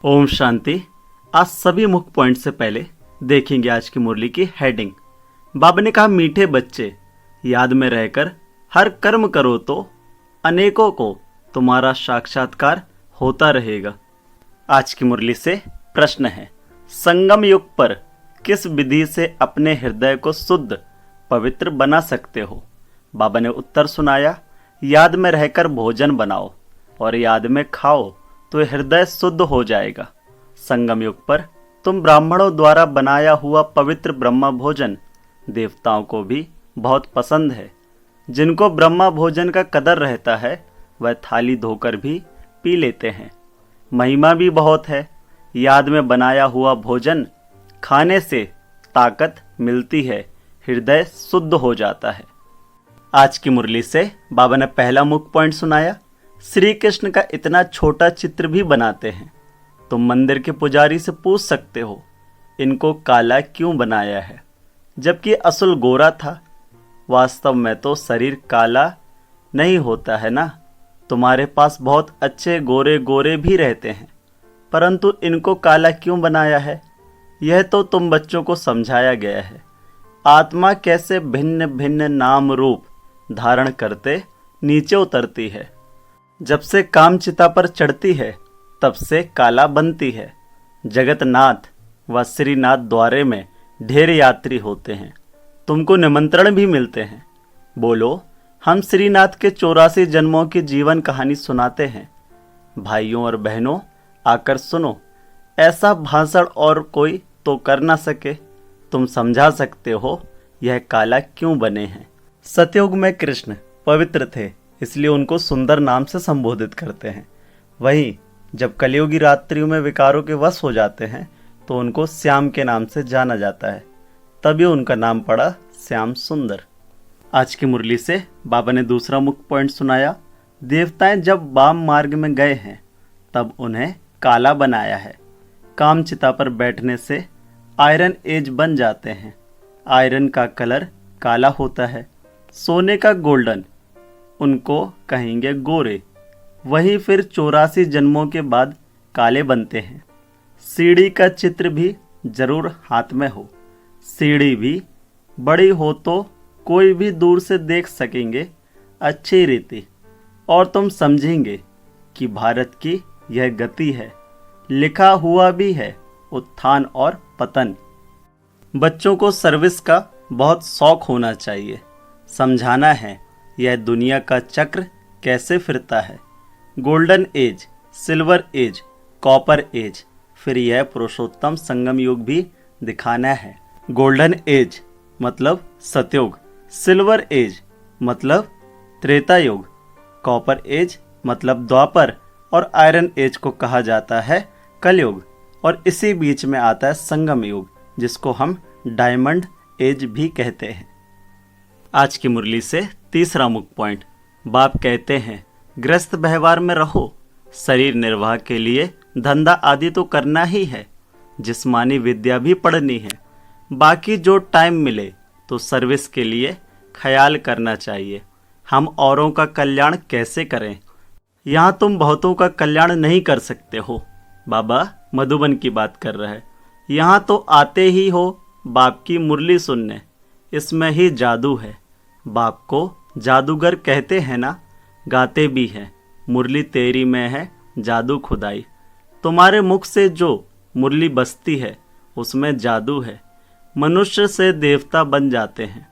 ओम शांति। आज सभी मुख्य पॉइंट से पहले देखेंगे आज की मुरली की हेडिंग। बाबा ने कहा, मीठे बच्चे याद में रहकर हर कर्म करो तो अनेकों को तुम्हारा साक्षात्कार होता रहेगा। आज की मुरली से प्रश्न है, संगम युग पर किस विधि से अपने हृदय को शुद्ध पवित्र बना सकते हो। बाबा ने उत्तर सुनाया, याद में रहकर भोजन बनाओ और याद में खाओ तो हृदय शुद्ध हो जाएगा। संगम युग पर तुम ब्राह्मणों द्वारा बनाया हुआ पवित्र ब्रह्मा भोजन देवताओं को भी बहुत पसंद है। जिनको ब्रह्मा भोजन का कदर रहता है वह थाली धोकर भी पी लेते हैं। महिमा भी बहुत है। याद में बनाया हुआ भोजन खाने से ताकत मिलती है, हृदय शुद्ध हो जाता है। आज की मुरली से बाबा ने पहला मुख्य पॉइंट सुनाया, श्री कृष्ण का इतना छोटा चित्र भी बनाते हैं। तुम मंदिर के पुजारी से पूछ सकते हो, इनको काला क्यों बनाया है जबकि असल गोरा था। वास्तव में तो शरीर काला नहीं होता है ना। तुम्हारे पास बहुत अच्छे गोरे गोरे भी रहते हैं, परंतु इनको काला क्यों बनाया है, यह तो तुम बच्चों को समझाया गया है। आत्मा कैसे भिन्न भिन्न नाम रूप धारण करते नीचे उतरती है। जब से कामचिता पर चढ़ती है तब से काला बनती है। जगतनाथ व श्रीनाथ द्वारे में ढेर यात्री होते हैं, तुमको निमंत्रण भी मिलते हैं। बोलो, हम श्रीनाथ के 84 जन्मों की जीवन कहानी सुनाते हैं। भाइयों और बहनों, आकर सुनो। ऐसा भाषण और कोई तो कर ना सके। तुम समझा सकते हो यह काला क्यों बने हैं। सतयुग में कृष्ण पवित्र थे, इसलिए उनको सुंदर नाम से संबोधित करते हैं। वहीं जब कलियुगी रात्रियों में विकारों के वश हो जाते हैं तो उनको श्याम के नाम से जाना जाता है, तभी उनका नाम पड़ा श्याम सुंदर। आज की मुरली से बाबा ने दूसरा मुख्य पॉइंट सुनाया, देवताएं जब वाम मार्ग में गए हैं तब उन्हें काला बनाया है। कामचिता पर बैठने से आयरन एज बन जाते हैं। आयरन का कलर काला होता है, सोने का गोल्डन, उनको कहेंगे गोरे। वही फिर 84 जन्मों के बाद काले बनते हैं। सीढ़ी का चित्र भी जरूर हाथ में हो। सीढ़ी भी बड़ी हो तो कोई भी दूर से देख सकेंगे अच्छी रीति, और तुम समझेंगे कि भारत की यह गति है। लिखा हुआ भी है उत्थान और पतन। बच्चों को सर्विस का बहुत शौक होना चाहिए। समझाना है यह दुनिया का चक्र कैसे फिरता है। Golden age, silver age, copper age, फिर यह पुरुषोत्तम संगम युग भी दिखाना है। गोल्डन एज मतलब सतयुग, सिल्वर एज मतलब त्रेता युग, कॉपर एज मतलब द्वापर, और आयरन एज को कहा जाता है कलयुग, और इसी बीच में आता है संगम युग जिसको हम डायमंड एज भी कहते हैं। आज की मुरली से तीसरा मुख्य पॉइंट, बाप कहते हैं गृहस्थ व्यवहार में रहो। शरीर निर्वाह के लिए धंधा आदि तो करना ही है, जिस्मानी विद्या भी पढ़नी है। बाकी जो टाइम मिले तो सर्विस के लिए ख्याल करना चाहिए। हम औरों का कल्याण कैसे करें। यहाँ तुम बहुतों का कल्याण नहीं कर सकते हो। बाबा मधुबन की बात कर रहा है। यहाँ तो आते ही हो बाप की मुरली सुनने, इसमें ही जादू है। बाप को जादूगर कहते हैं ना, गाते भी हैं, मुरली तेरी में है जादू खुदाई। तुम्हारे मुख से जो मुरली बजती है उसमें जादू है। मनुष्य से देवता बन जाते हैं।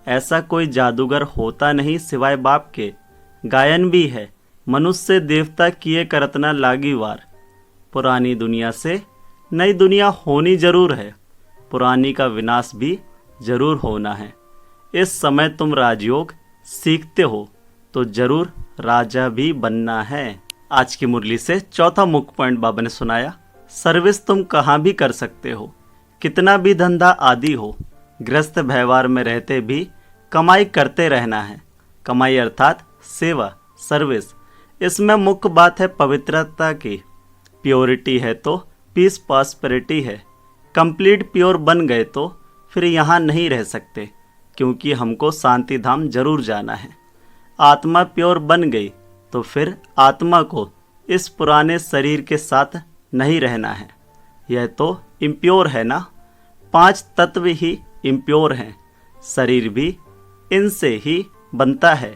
ऐसा कोई जादूगर होता नहीं सिवाय बाप के। गायन भी है, मनुष्य से देवता किए करतना लागी वार। पुरानी दुनिया से नई दुनिया होनी जरूर है, पुरानी का विनाश भी जरूर होना है। इस समय तुम राजयोग सीखते हो तो जरूर राजा भी बनना है। आज की मुरली से चौथा मुख्य पॉइंट बाबा ने सुनाया, सर्विस तुम कहाँ भी कर सकते हो, कितना भी धंधा आदि हो। गृहस्थ व्यवहार में रहते भी कमाई करते रहना है। कमाई अर्थात सेवा, सर्विस। इसमें मुख्य बात है पवित्रता की। प्योरिटी है तो पीस प्रॉस्पेरिटी है। कंप्लीट प्योर बन गए तो फिर यहाँ नहीं रह सकते, क्योंकि हमको शांति धाम जरूर जाना है। आत्मा प्योर बन गई तो फिर आत्मा को इस पुराने शरीर के साथ नहीं रहना है। यह तो इम्प्योर है ना। 5 तत्व ही इम्प्योर हैं। शरीर भी इनसे ही बनता है।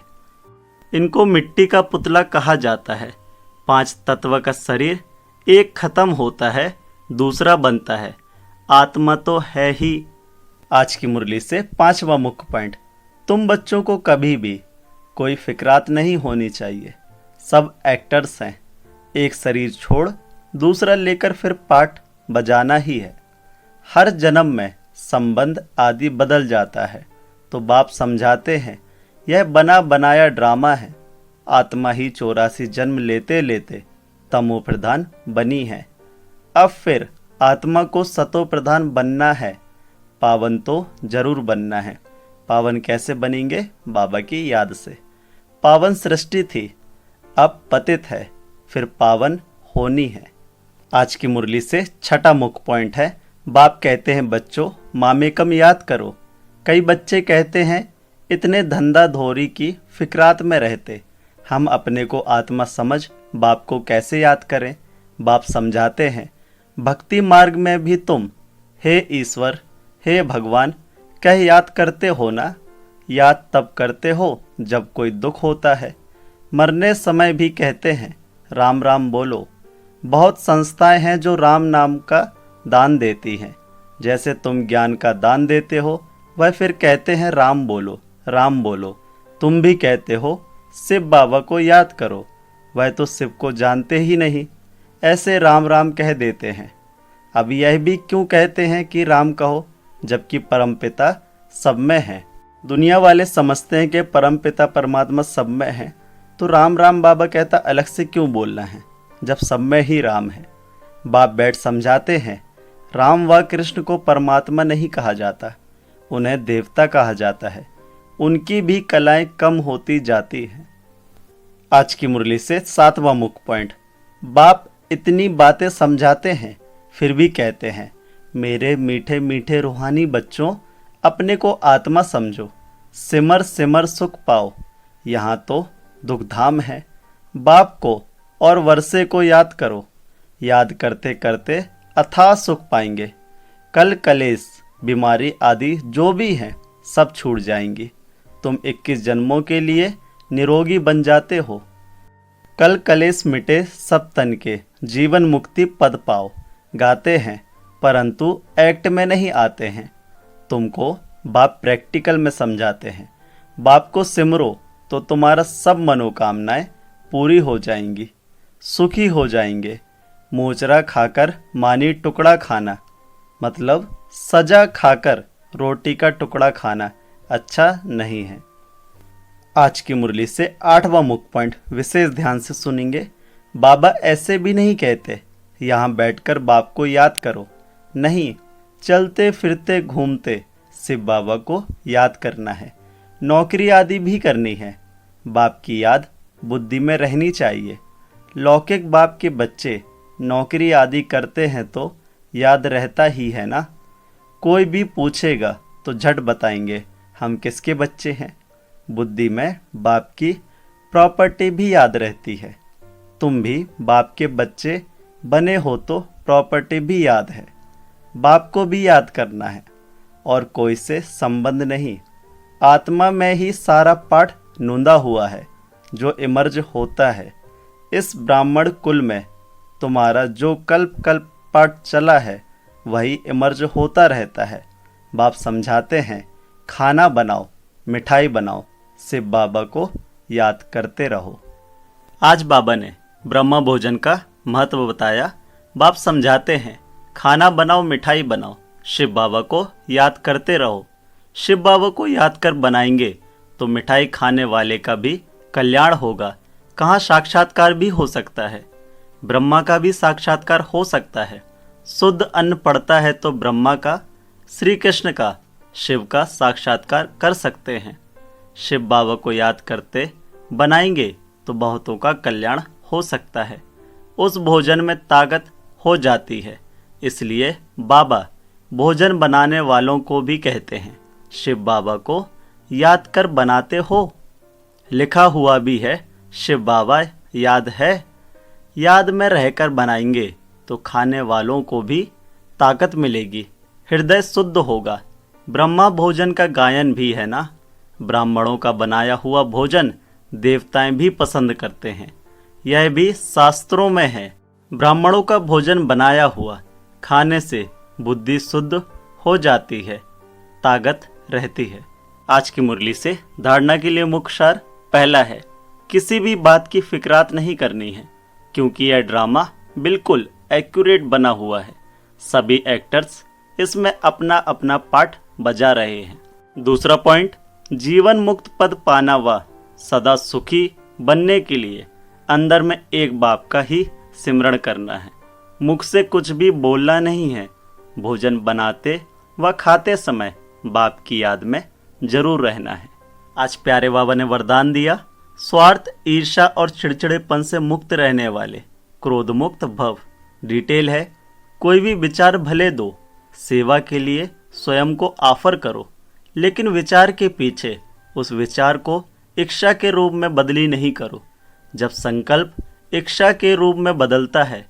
इनको मिट्टी का पुतला कहा जाता है। 5 तत्व का शरीर एक खत्म होता है, दूसरा बनता है। आत्मा तो है ही। आज की मुरली से 5वां मुख्य पॉइंट, तुम बच्चों को कभी भी कोई फिक्रात नहीं होनी चाहिए। सब एक्टर्स हैं। एक शरीर छोड़ दूसरा लेकर फिर पाठ बजाना ही है। हर जन्म में संबंध आदि बदल जाता है तो बाप समझाते हैं यह बना बनाया ड्रामा है। आत्मा ही 84 जन्म लेते लेते तमो प्रधान बनी है। अब फिर आत्मा को सतो प्रधान बनना है। पावन तो जरूर बनना है। पावन कैसे बनेंगे? बाबा की याद से। पावन सृष्टि थी, अब पतित है, फिर पावन होनी है। आज की मुरली से 6वां मुख्य पॉइंट है, बाप कहते हैं बच्चों मामेकम याद करो। कई बच्चे कहते हैं इतने धंधा धोरी की फिक्रात में रहते, हम अपने को आत्मा समझ बाप को कैसे याद करें? बाप समझाते हैं भक्ति मार्ग में भी तुम हे ईश्वर, हे भगवान कह याद करते हो ना। याद तब करते हो जब कोई दुख होता है। मरने समय भी कहते हैं राम राम बोलो। बहुत संस्थाएं हैं जो राम नाम का दान देती हैं। जैसे तुम ज्ञान का दान देते हो वह फिर कहते हैं राम बोलो, राम बोलो। तुम भी कहते हो शिव बाबा को याद करो, वह तो शिव को जानते ही नहीं, ऐसे राम राम कह देते हैं। अब यह भी क्यों कहते हैं कि राम कहो, जबकि परमपिता सब में है। दुनिया वाले समझते हैं कि परमपिता परमात्मा सब में है, तो राम राम बाबा कहता अलग से क्यों बोलना है जब सब में ही राम है। बाप बैठ समझाते हैं राम व कृष्ण को परमात्मा नहीं कहा जाता, उन्हें देवता कहा जाता है। उनकी भी कलाएं कम होती जाती हैं। आज की मुरली से 7वां मुख्य पॉइंट, बाप इतनी बातें समझाते हैं फिर भी कहते हैं मेरे मीठे मीठे रूहानी बच्चों अपने को आत्मा समझो, सिमर सिमर सुख पाओ। यहाँ तो दुखधाम है। बाप को और वर्षे को याद करो, याद करते करते अथाह सुख पाएंगे। कल कलेश बीमारी आदि जो भी हैं सब छूट जाएंगी। तुम 21 जन्मों के लिए निरोगी बन जाते हो। कल कलेश मिटे सब तन के, जीवन मुक्ति पद पाओ। गाते हैं परंतु एक्ट में नहीं आते हैं। तुमको बाप प्रैक्टिकल में समझाते हैं। बाप को सिमरो तो तुम्हारा सब मनोकामनाएं पूरी हो जाएंगी, सुखी हो जाएंगे। मोचरा खाकर मानी टुकड़ा खाना, मतलब सजा खाकर रोटी का टुकड़ा खाना अच्छा नहीं है। आज की मुरली से 8वां मुख्य पॉइंट विशेष ध्यान से सुनेंगे। बाबा ऐसे भी नहीं कहते यहाँ बैठकर बाप को याद करो, नहीं, चलते फिरते घूमते शिव बाबा को याद करना है। नौकरी आदि भी करनी है। बाप की याद बुद्धि में रहनी चाहिए। लौकिक बाप के बच्चे नौकरी आदि करते हैं तो याद रहता ही है ना। कोई भी पूछेगा तो झट बताएंगे हम किसके बच्चे हैं। बुद्धि में बाप की प्रॉपर्टी भी याद रहती है। तुम भी बाप के बच्चे बने हो तो प्रॉपर्टी भी याद है। बाप को भी याद करना है और कोई से संबंध नहीं। आत्मा में ही सारा पाठ नूंदा हुआ है जो इमर्ज होता है। इस ब्राह्मण कुल में तुम्हारा जो कल्प कल्प पाठ चला है वही इमर्ज होता रहता है। बाप समझाते हैं खाना बनाओ, मिठाई बनाओ, शिव बाबा को याद करते रहो। आज बाबा ने ब्रह्मा भोजन का महत्व बताया। बाप समझाते हैं खाना बनाओ, मिठाई बनाओ, शिव बाबा को याद करते रहो। शिव बाबा को याद कर बनाएंगे तो मिठाई खाने वाले का भी कल्याण होगा। कहाँ साक्षात्कार भी हो सकता है, ब्रह्मा का भी साक्षात्कार हो सकता है। शुद्ध अन्न पड़ता है तो ब्रह्मा का, श्री कृष्ण का, शिव का साक्षात्कार कर सकते हैं। शिव बाबा को याद करते बनाएंगे तो बहुतों का कल्याण हो सकता है। उस भोजन में ताकत हो जाती है। इसलिए बाबा भोजन बनाने वालों को भी कहते हैं शिव बाबा को याद कर बनाते हो। लिखा हुआ भी है शिव बाबा याद है, याद में रहकर बनाएंगे तो खाने वालों को भी ताकत मिलेगी, हृदय शुद्ध होगा। ब्रह्मा भोजन का गायन भी है ना। ब्राह्मणों का बनाया हुआ भोजन देवताएं भी पसंद करते हैं, यह भी शास्त्रों में है। ब्राह्मणों का भोजन बनाया हुआ खाने से बुद्धि शुद्ध हो जाती है, ताकत रहती है। आज की मुरली से धारणा के लिए मुख्य सार पहला है, किसी भी बात की फिक्रात नहीं करनी है, क्योंकि यह ड्रामा बिल्कुल एक्यूरेट बना हुआ है। सभी एक्टर्स इसमें अपना अपना पार्ट बजा रहे हैं। दूसरा पॉइंट, जीवन मुक्त पद पाना व सदा सुखी बनने के लिए अंदर में एक बाप का ही सिमरण करना है। मुख से कुछ भी बोलना नहीं है। भोजन बनाते व खाते समय बाप की याद में जरूर रहना है। आज प्यारे बाबा ने वरदान दिया, स्वार्थ, ईर्ष्या और चिड़चिड़ेपन से मुक्त रहने वाले क्रोध मुक्त भव। डिटेल है, कोई भी विचार भले दो, सेवा के लिए स्वयं को ऑफर करो, लेकिन विचार के पीछे उस विचार को इच्छा के रूप में बदली नहीं करो। जब संकल्प इच्छा के रूप में बदलता है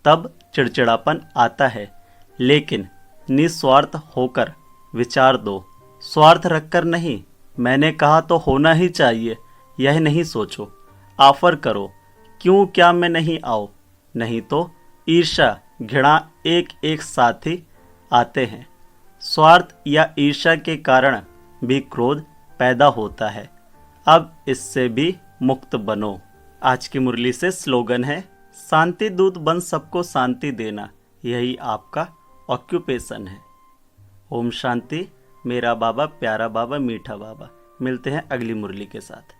तब चिड़चिड़ापन आता है, लेकिन निस्वार्थ होकर विचार दो। स्वार्थ रखकर नहीं, मैंने कहा तो होना ही चाहिए, यह नहीं सोचो। ऑफर करो, क्यों क्या मैं नहीं आऊँ, नहीं तो ईर्ष्या घृणा एक एक साथ ही आते हैं। स्वार्थ या ईर्ष्या के कारण भी क्रोध पैदा होता है। अब इससे भी मुक्त बनो। आज की मुरली से स्लोगन है, शांति दूत बन सबको शांति देना, यही आपका ऑक्यूपेशन है। ओम शांति। मेरा बाबा, प्यारा बाबा, मीठा बाबा। मिलते हैं अगली मुरली के साथ।